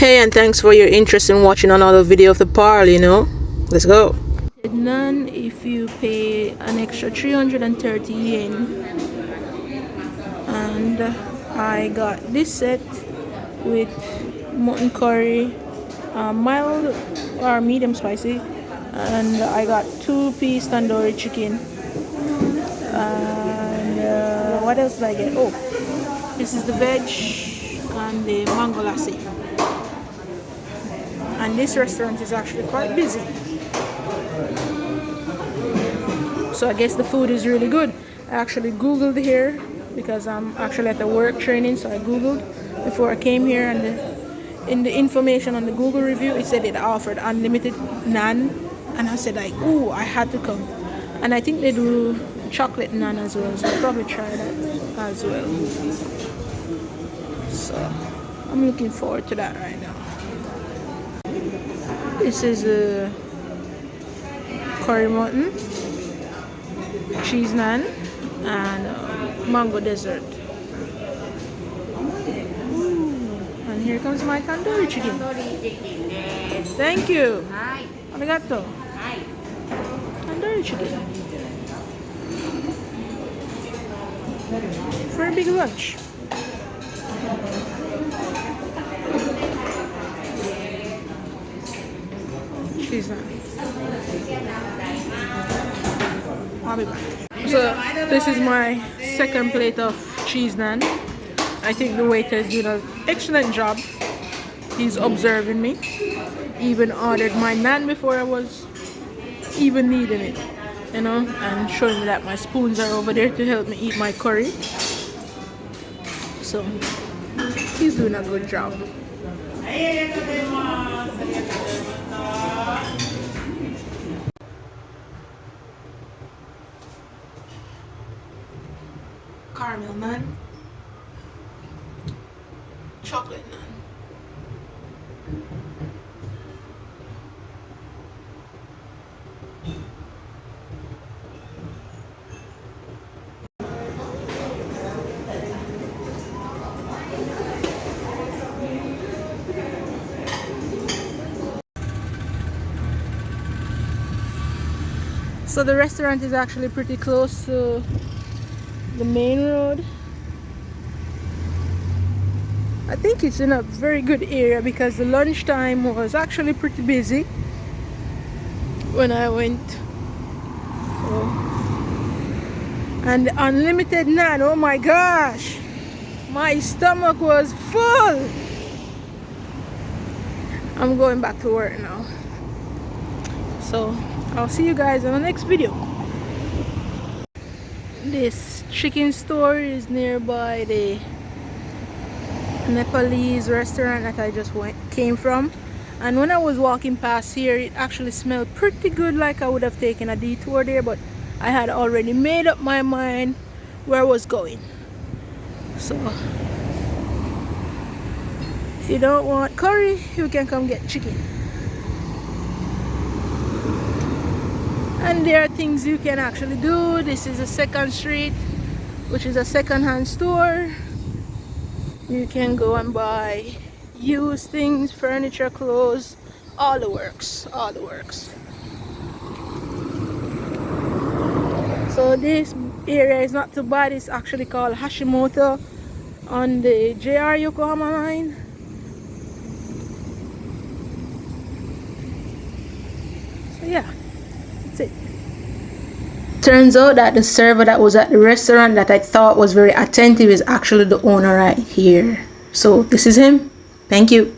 Hey, and thanks for your interest in watching another video of the parl, Let's go. None if you pay an extra 330 yen. And I got this set with mutton curry, mild or medium spicy, and I got 2-piece tandoori chicken. And what else did I get? Oh, this is the veg and the mango lassi. And this restaurant is actually quite busy, so I guess the food is really good. I actually googled here because I'm actually at a work training, so I googled before I came here, and in the information on the Google review it said it offered unlimited nan, and I said like, ooh, I had to come. And I think they do chocolate naan as well, so I'll probably try that as well. So I'm looking forward to that right now. This is a curry mutton, cheese naan, and mango dessert. Ooh. And here comes my tandoori chicken. Thank you. Arigato. Tandoori chicken. For a big lunch. Cheese naan. I'll be back. So this is my second plate of cheese naan. I think the waiter is doing an excellent job. He's observing me. Even ordered my naan before I was even needing it, and showing me that my spoons are over there to help me eat my curry. So he's doing a good job. Caramel naan, chocolate naan. So the restaurant is actually pretty close to the main road. I think it's in a very good area because the lunchtime was actually pretty busy when I went. So, and the unlimited nan, oh my gosh, my stomach was full. I'm going back to work now, so I'll see you guys in the next video. This chicken store is nearby the Nepalese restaurant that I just came from, and when I was walking past here it actually smelled pretty good, like I would have taken a detour there, but I had already made up my mind where I was going. So if you don't want curry, you can come get chicken. And there are things you can actually do. This is a second street, which is a second-hand store. You can go and buy used things, furniture, clothes, all the works, all the works. So this area is not too bad. It's actually called Hashimoto on the JR Yokohama line. So yeah, that's it. Turns out that the server that was at the restaurant that I thought was very attentive is actually the owner right here. So this is him. Thank you.